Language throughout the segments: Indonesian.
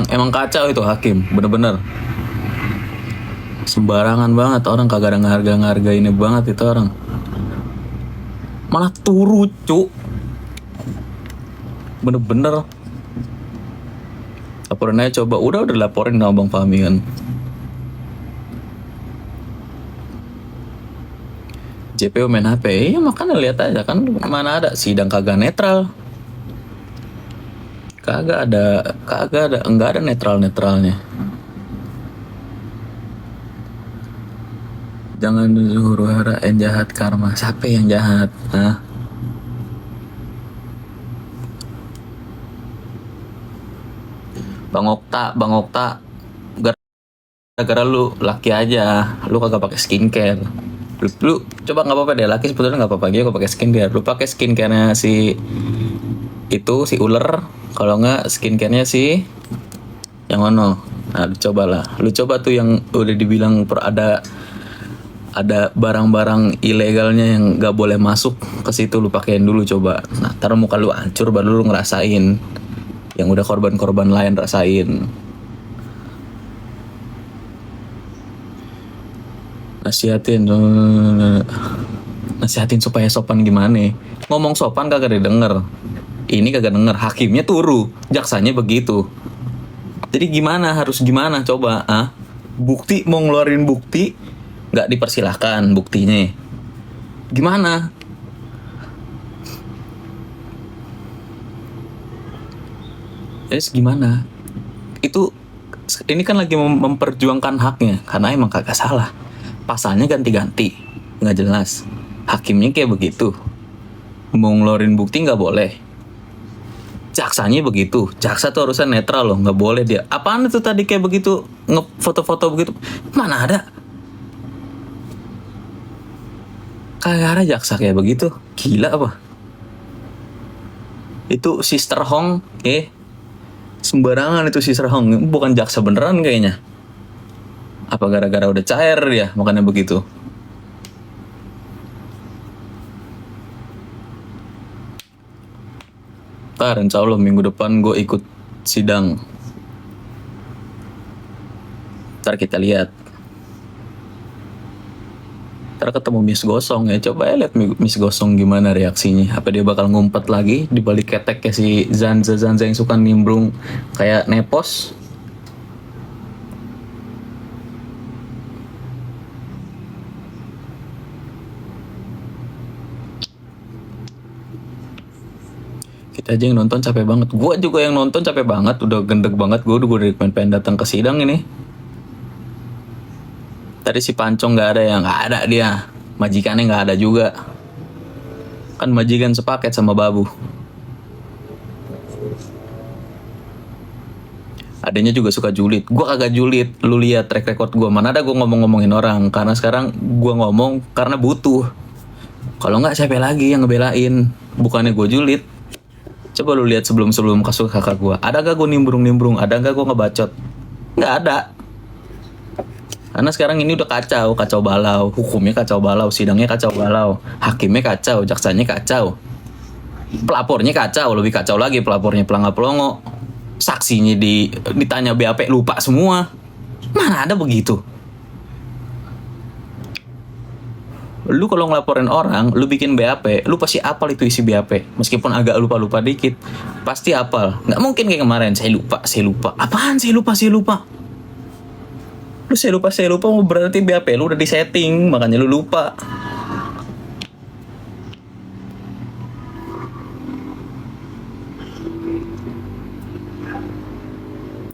emang kacau itu hakim, bener-bener sembarangan banget, orang kagak ada ngeharga ini banget itu orang, malah turu cuk, bener-bener. Laporin aja coba, udah laporin sama Bang Fahmi kan. JPO main HP, ya makanya lihat aja kan, mana ada sidang kagak netral, enggak ada netralnya. Jangan huru hara yang jahat karma. Siapa yang jahat? Hah? Bang Okta, gara-gara lu laki aja, lu kagak pakai skincare. Lu coba nggak apa-apa deh, laki sebetulnya nggak apa-apa dia kok pakai skincare. Lu pakai skincarenya si ular, kalau nggak skincarenya si yang mana? Nah, lu coba tuh yang udah dibilang ada barang-barang ilegalnya yang nggak boleh masuk ke situ, lu pakein dulu coba. Nah, ntar muka lu hancur, baru lu ngerasain yang udah korban-korban lain rasain. Nasihatin supaya sopan gimana? Ngomong sopan kagak didengar. Ini kagak denger, hakimnya turu, jaksanya begitu. Jadi harus gimana coba? Bukti, mau ngeluarin bukti nggak dipersilahkan buktinya. Gimana? Terus gimana? Ini kan lagi memperjuangkan haknya, karena emang kagak salah. Pasalnya ganti-ganti, nggak jelas. Hakimnya kayak begitu. Mau ngeluarin bukti nggak boleh. Jaksanya begitu. Jaksa tuh harusnya netral loh, nggak boleh dia. Apaan itu tadi kayak begitu, ngefoto-foto begitu? Mana ada? Kagak ada jaksa kayak begitu. Gila apa? Itu Sister Hong, sembarangan itu Sister Hong. Bukan jaksa beneran kayaknya. Apa gara-gara udah cair ya makanya begitu? Ntar insya Allah minggu depan gue ikut sidang. Ntar kita lihat. Ntar ketemu Miss Gosong ya. Coba ya lihat Miss Gosong gimana reaksinya. Apa dia bakal ngumpet lagi di balik keteknya si Zanza yang suka nimbrung kayak nepos. Kita aja yang nonton capek banget. Gue juga yang nonton capek banget. Udah gendek banget. Gue udah pengen datang ke sidang ini. Tadi si Pancong gak ada dia. Majikannya gak ada juga. Kan majikan sepaket sama Babu. Adanya juga suka julid. Gue kagak julid. Lu lihat track record gue. Mana ada gue ngomong-ngomongin orang. Karena sekarang gue ngomong karena butuh. Kalau gak siapa lagi yang ngebelain. Bukannya gue julid. Coba lu lihat sebelum kasus kakak gue. Ada gak gue nimbrung? Ada gak gue ngebacot? Gak ada. Karena sekarang ini udah kacau balau. Hukumnya kacau balau, sidangnya kacau balau, hakimnya kacau, jaksanya kacau, pelapornya kacau, lebih kacau lagi pelapornya pelangga-pelongo. Saksinya ditanya BAP lupa semua. Mana ada begitu? Lu kalau ngelaporin orang, lu bikin BAP, lu pasti apal itu isi BAP. Meskipun agak lupa-lupa dikit, pasti apal. Nggak mungkin kayak kemarin, saya lupa. Apaan saya lupa? Lu saya lupa, berarti BAP lu udah disetting, makanya lu lupa.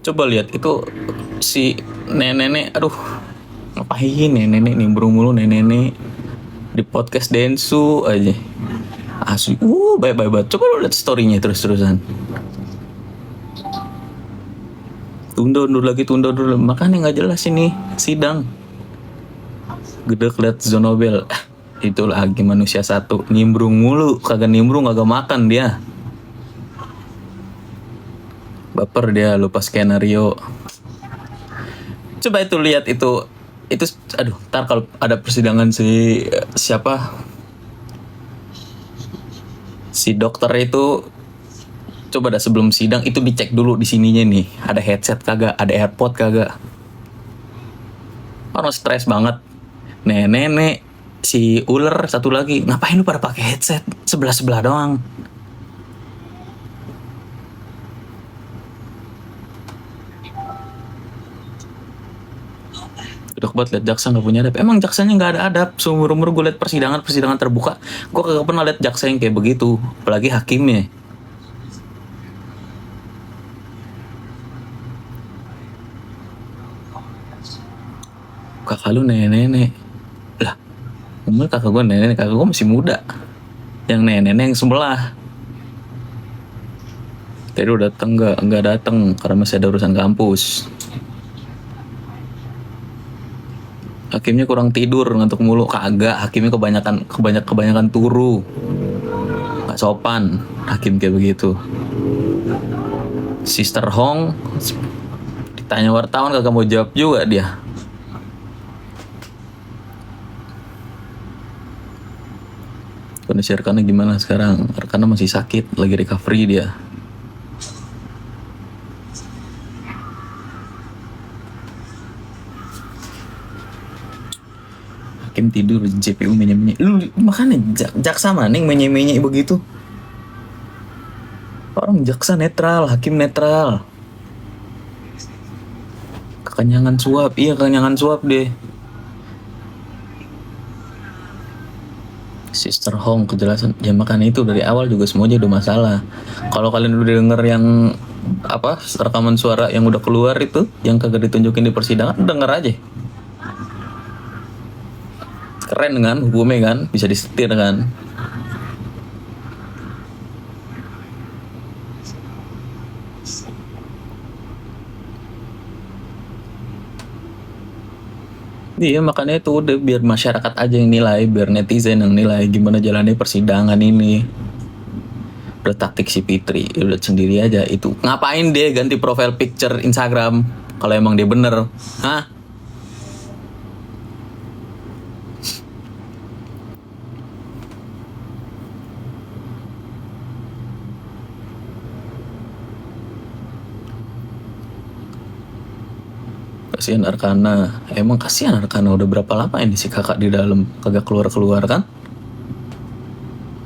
Coba lihat itu si nenek, aduh, ngapain nenek nimbrung mulu nenek di podcast Densu aja. Asli, bye. Coba lu lihat story-nya terus-terusan. Tunda dulu. Makanya nggak jelas ini sidang. Gede liat Zonobel. Itu lagi manusia satu nimbrung mulu, kagak makan dia. Baper dia, lupa skenario. Coba itu lihat itu aduh, ntar kalau ada persidangan si dokter itu Coba dah sebelum sidang itu dicek dulu di sininya nih, ada headset kagak, ada AirPod kagak. Orang stres banget. Nenek si ular satu lagi, ngapain lu pada pakai headset? Sebelah-sebelah doang. Udah banget liat jaksa nggak punya adab. Emang jaksanya nggak ada adab. Seumur umur gue liat persidangan terbuka, gue kagak pernah liat jaksa yang kayak begitu. Apalagi hakimnya. Kakak lu nenek-nenek. Lah, umur kakak gue nenek, kakak gue masih muda. Yang nenek-nenek yang sebelah. Tadi udah dateng nggak dateng karena masih ada urusan kampus. Hakimnya kurang tidur, ngantuk mulu. Kagak, hakimnya kebanyakan turu. Nggak sopan hakim kayak begitu. Sister Hong ditanya wartawan kagak mau jawab juga dia. Kondisi Arkana gimana sekarang? Arkana masih sakit, lagi recovery dia. Hakim tidur, JPU menye-menye. Lu makanya jaksa maning menye-menye begitu. Orang jaksa netral, hakim netral. Kekenyangan suap, iya kekenyangan suap deh. Sister Hong kejelasan ya, makanya itu dari awal juga semuanya udah masalah. Kalau kalian udah denger yang apa rekaman suara yang udah keluar itu yang kagak ditunjukin di persidangan, denger aja. Keren kan hukumnya kan, bisa disetir kan. Iya makanya itu udah biar masyarakat aja yang nilai, biar netizen yang nilai gimana jalannya persidangan ini. Udah taktik si Fitri, udah sendiri aja itu. Ngapain dia ganti profile picture Instagram kalau emang dia bener? Hah? Kasihan Arkana, emang kasihan Arkana udah berapa lama ini si kakak di dalam kagak keluar kan?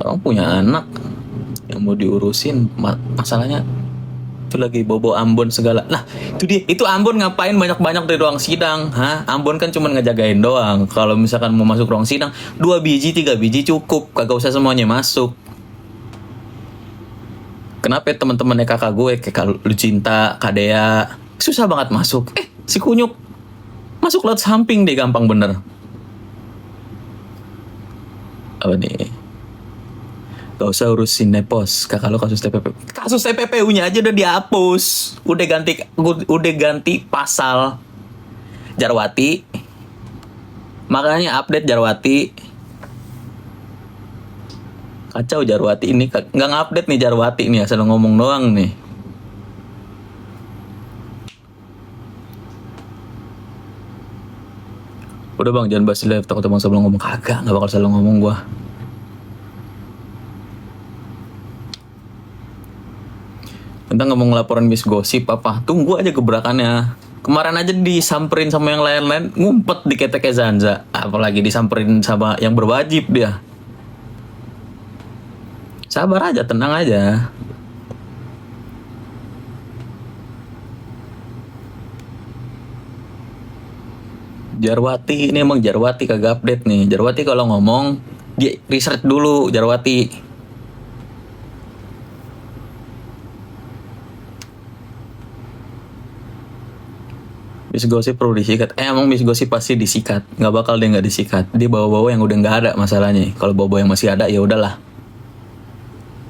Orang punya anak yang mau diurusin, masalahnya itu lagi bobo Ambon segala. Nah itu dia, itu Ambon ngapain banyak-banyak di ruang sidang? Hah? Ambon kan cuma ngejagain doang. Kalau misalkan mau masuk ruang sidang 2 biji 3 biji cukup, kagak usah semuanya masuk. Kenapa teman-temannya kakak gue kayak Lucinta, Kadea susah banget masuk? Si Kunyuk masuk lewat samping deh, gampang bener. Apa nih? Gak usah urusin Nepos, kakak lo kasus TPP. Kasus TPPU-nya aja udah dihapus. Udah ganti pasal. Jarwati. Makanya update Jarwati. Kacau Jarwati ini, nggak ngupdate nih Jarwati nih, asal ngomong doang nih. Udah bang, jangan bahas live, takut bang sebelum ngomong. Kagak, nggak bakal selalu ngomong gua. Tentang ngomong laporan bis gosip apa, tunggu aja gebrakannya. Kemarin aja disamperin sama yang lain-lain, ngumpet di keteknya Zanza. Apalagi disamperin sama yang berwajib dia. Sabar aja, tenang aja. Jarwati, ini emang Jarwati kagak update nih. Jarwati kalau ngomong, dia research dulu Jarwati. Miss Gosip perlu disikat. Emang Miss Gosip pasti disikat. Nggak bakal dia nggak disikat. Dia bawa-bawa yang udah nggak ada masalahnya. Kalau bawa-bawa yang masih ada ya udahlah.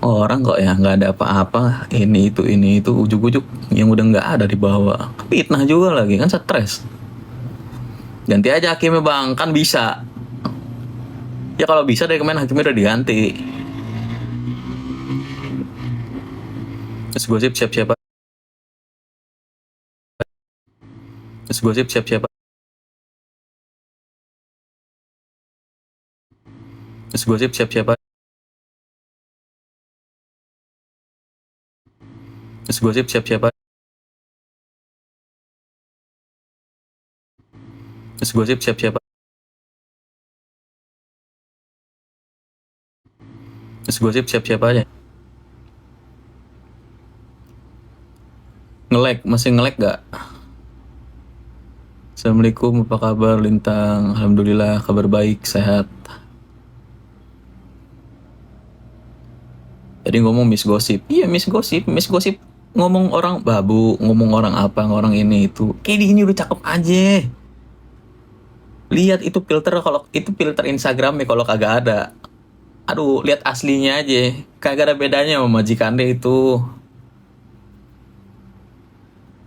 Orang kok ya nggak ada apa-apa. Ini itu ujuk-ujuk yang udah nggak ada dibawa. Fitnah juga lagi kan, stres. Ganti aja hakimnya bang, kan bisa. Ya kalau bisa dari kemarin hakimnya udah diganti. Miss Gosip siap-siap. Miss Gosip siap-siap. Miss Gosip siap-siap. Terus gosip siap-siap aja. Terus gosip siap-siap aja. Terus gosip siap-siap aja. Nge-lag, masih nge-lag gak? Assalamualaikum, apa kabar Lintang? Alhamdulillah, kabar baik, sehat. Tadi ngomong Miss Gosip. Iya, Miss Gosip. Miss Gosip ngomong orang babu, ngomong orang apa, orang ini itu. Kayak di ini udah cakep aja. Lihat itu filter, kalau itu filter Instagram ya, kalau kagak ada. Aduh, lihat aslinya aja. Kagak ada bedanya sama majikannya itu.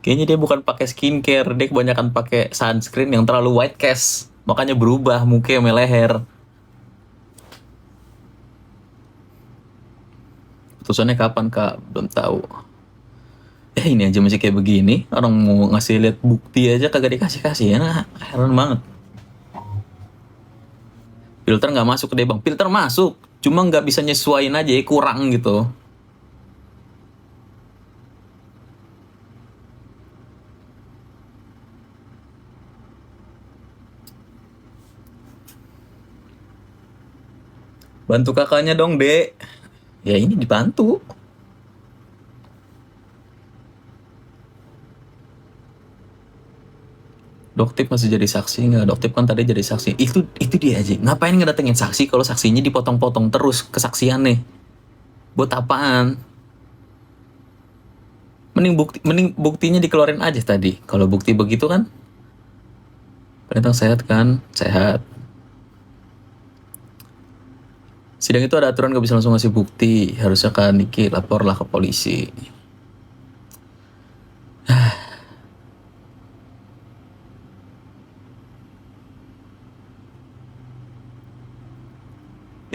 Kayaknya dia bukan pakai skincare, dia kebanyakan pakai sunscreen yang terlalu white cast. Makanya berubah muka sama leher. Putusannya kapan kak? Belum tahu. Ini aja masih kayak begini. Orang mau ngasih lihat bukti aja kagak dikasih-kasih. Ya, heran banget. Filter nggak masuk ke deh bang. Filter masuk. Cuma nggak bisa nyesuaiin aja, kurang gitu. Bantu kakaknya dong, Dek. Ya ini dibantu. Doktip masih jadi saksi nggak? Doktip kan tadi jadi saksi. Itu dia aja. Ngapain ngedatengin saksi kalau saksinya dipotong-potong terus kesaksiannya? Buat apaan? Mending buktinya dikeluarin aja tadi. Kalau bukti begitu kan? Perintah sehat kan? Sehat. Sidang itu ada aturan gak bisa langsung ngasih bukti. Harusnya kan Niki laporlah ke polisi.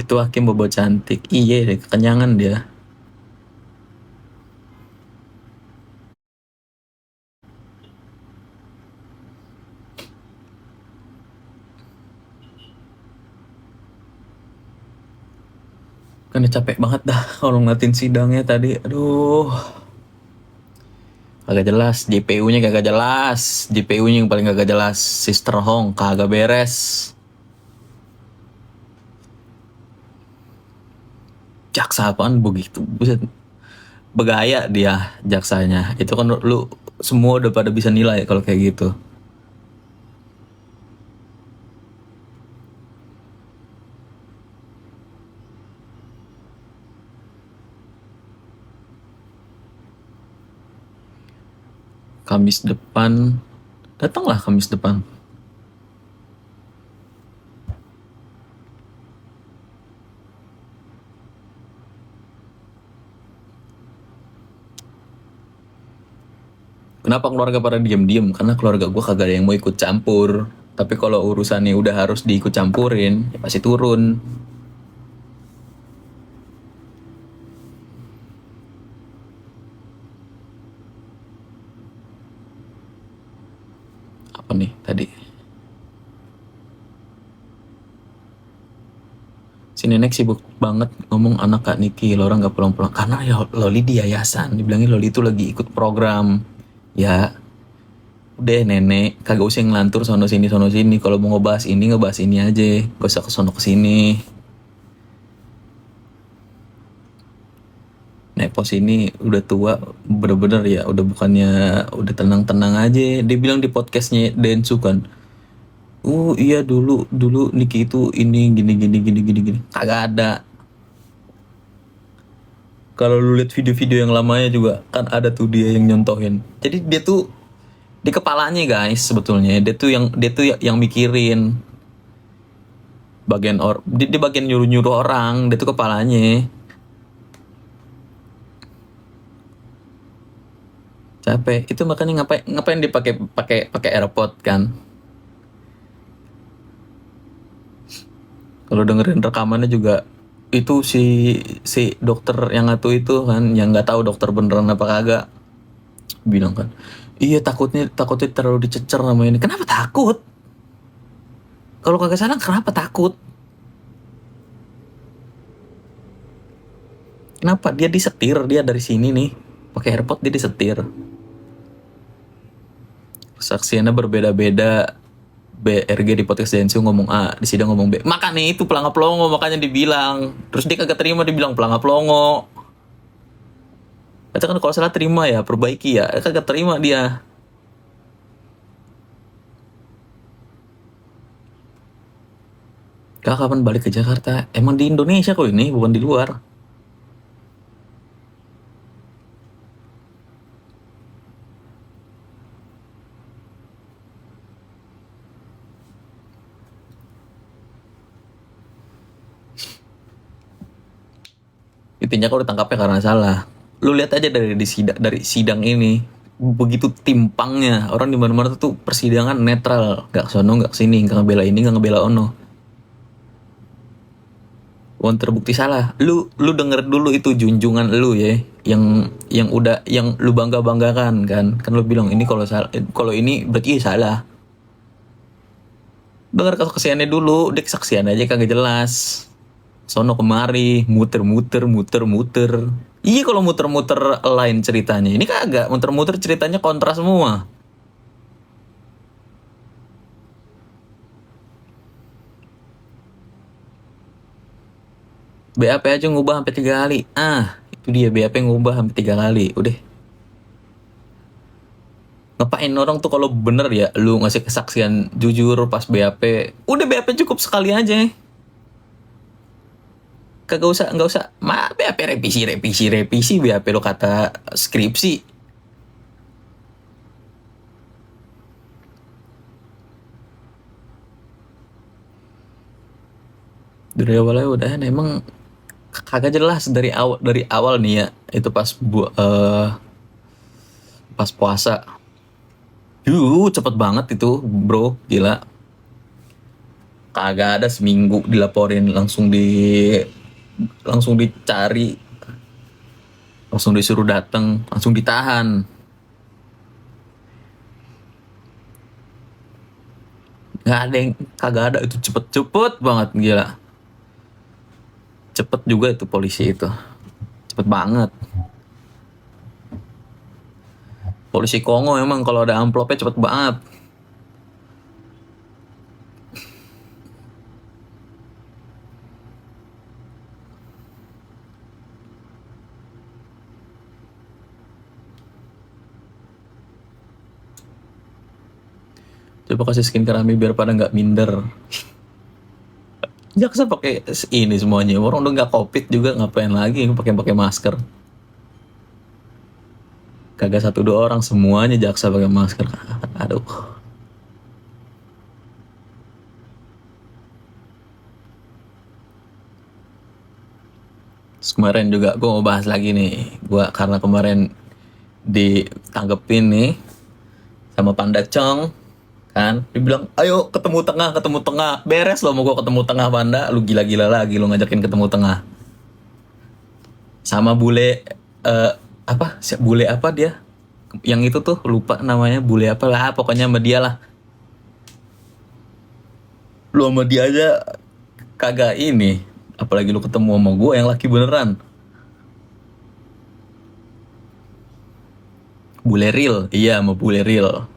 Itu hakim bobo cantik. Iya deh, kekenyangan dia. Kan dia capek banget dah kalau ngeliatin sidangnya tadi. Aduh. Kagak jelas. JPU-nya kagak jelas. JPU-nya yang paling kagak jelas. Sister Hong kagak beres. Jaksa apaan begitu? Buset. Begaya dia jaksanya. Itu kan lu semua udah pada bisa nilai kalau kayak gitu. Kamis depan. Datanglah Kamis depan. Kenapa keluarga pada diem-diem? Karena keluarga gue kagak ada yang mau ikut campur. Tapi kalau urusannya udah harus diikut campurin, ya pasti turun. Apa nih tadi? Si nenek sibuk banget ngomong anak Kak Niki, Laura nggak pulang-pulang. Karena ya Loli di yayasan. Dibilangin Loli itu lagi ikut program. Ya, udah nenek, kagak usah ngelantur sono sini. Kalau mau ngebahas ini aja. Gak usah kesono kesini. Nek pos ini udah tua, bener-bener ya, udah bukannya udah tenang-tenang aja. Dia bilang di podcastnya Densu kan, iya dulu Niki itu ini gini. Kagak ada. Kalau lu lihat video-video yang lamanya juga kan ada tuh dia yang nyontohin. Jadi dia tuh di kepalanya guys sebetulnya dia tuh yang mikirin di bagian nyuruh-nyuruh orang, dia tuh kepalanya capek. Itu makanya ngapain dipakai pakai AirPod kan. Kalau dengerin rekamannya juga itu si dokter yang ngatu itu kan, yang nggak tahu dokter beneran apa kagak, bilang kan, iya takutnya terlalu dicecer sama ini. Kenapa takut? Kalau kagak salah kenapa takut? Kenapa dia disetir, dia dari sini nih. pakai AirPod dia disetir. Kesaksiannya berbeda-beda. BRG di podcast Densu ngomong A, di sidang ngomong B. Makanya itu pelangap longo, makanya dibilang. Terus dia kagak terima, dibilang pelangap longo. Kata kan kalau salah terima ya, perbaiki ya. Kagak terima dia. Kak kapan balik ke Jakarta? Emang di Indonesia kok ini, bukan di luar. Intinya kalau ditangkapnya karena salah. Lu lihat aja dari sidang ini, begitu timpangnya. Orang di mana-mana tuh persidangan netral, gak sono gak sini, gak ngebela ini gak ngebela ono. Wong terbukti salah. Lu denger dulu itu junjungan lu ya, yang lu banggakan kan lu bilang ini kalau salah, kalau ini berarti salah. Dengar kesaksiannya dulu, dia kesaksian aja kagak jelas. Sono kemari, muter. Iya kalau muter-muter lain ceritanya. Ini kagak, muter-muter ceritanya kontra semua. BAP aja ngubah sampai 3 kali. Itu dia BAP ngubah sampai 3 kali. Udah. Ngapain orang tuh kalau bener ya lu ngasih kesaksian jujur pas BAP. Udah BAP cukup sekali aja. Kagak usah BAP revisi BAP lo kata skripsi. Dari awalnya udah emang kagak jelas dari awal nih ya, itu pas puasa. Cepet banget itu bro, gila. Kagak ada seminggu dilaporin, langsung dicari, langsung disuruh datang, langsung ditahan. Kagak ada itu, cepet banget, gila. Cepet juga itu polisi itu, cepet banget. Polisi Kongo emang kalau ada amplopnya cepet banget. Coba kasih skin kerami biar pada nggak minder. Jaksa pakai ini semuanya, orang udah nggak covid juga, ngapain lagi pakai masker. Kagak 1-2 orang, semuanya jaksa pakai masker. Aduh. Terus kemarin juga gue mau bahas lagi nih, gue karena kemarin ditanggepin nih sama Panda Chong kan, dibilang ayo ketemu tengah, beres lo mau gue ketemu tengah Panda, lu gila-gila lagi lo ngajakin ketemu tengah. Sama bule bule apa dia yang itu tuh, lupa namanya, bule apa lah pokoknya, sama dia lah. Lu sama dia aja kagak ini, apalagi lu ketemu sama gue yang laki beneran. Bule real, iya sama bule real.